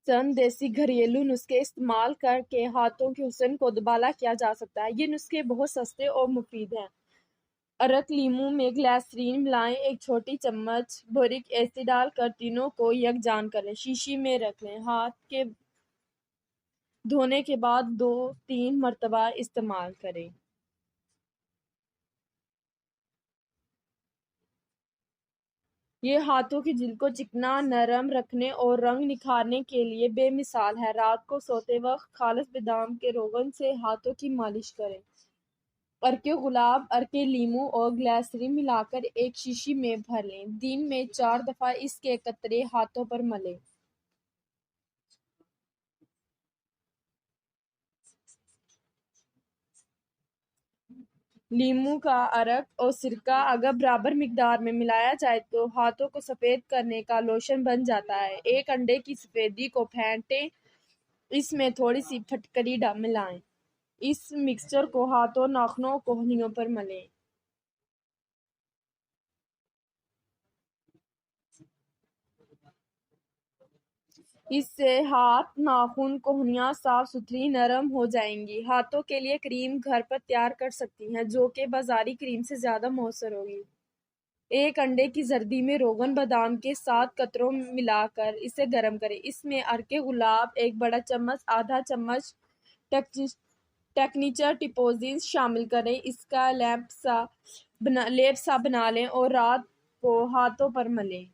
چند دیسی گھریلو نسخے استعمال کر کے ہاتھوں کے حسن کو دوبالا کیا جا سکتا ہے۔ یہ نسخے بہت سستے اور مفید ہیں۔ ارک لیموں میں گلیسرین ملائیں، ایک چھوٹی چمچ بوریک ایسڈ ڈال کر تینوں کو یکجا کریں، شیشی میں رکھ لیں۔ ہاتھ کے دھونے کے بعد 2-3 مرتبہ استعمال کریں۔ یہ ہاتھوں کی جلد کو چکنا، نرم رکھنے اور رنگ نکھارنے کے لیے بے مثال ہے۔ رات کو سوتے وقت خالص بادام کے روغن سے ہاتھوں کی مالش کریں۔ ارک گلاب، ارک لیموں اور گلیسرین ملا کر ایک شیشی میں بھر لیں۔ دن میں 4 دفعہ اس کے قطرے ہاتھوں پر ملیں۔ لیموں کا ارک اور سرکہ اگر برابر مقدار میں ملایا جائے تو ہاتھوں کو سفید کرنے کا لوشن بن جاتا ہے۔ ایک انڈے کی سفیدی کو پھینٹیں، اس میں تھوڑی سی پھٹکری ملائیں۔ اس مکسچر کو ہاتھوں، ناخنوں اور کہنیوں پر ملیں۔ اس سے ہاتھ، ناخن، کہنیاں صاف ستھری نرم ہو جائیں گی۔ ہاتھوں کے لیے کریم گھر پر تیار کر سکتی ہیں جو کہ بازاری کریم سے زیادہ مؤثر ہوگی۔ ایک انڈے کی زردی میں روغن بادام کے 7 قطروں ملا کر اسے گرم کریں۔ اس میں ارک گلاب، ایک بڑا چمچ آدھا چمچ ٹیکنیچر ٹیپوزز شامل کریں۔ اس کا لیپ سا بنا لیں اور رات کو ہاتھوں پر ملیں۔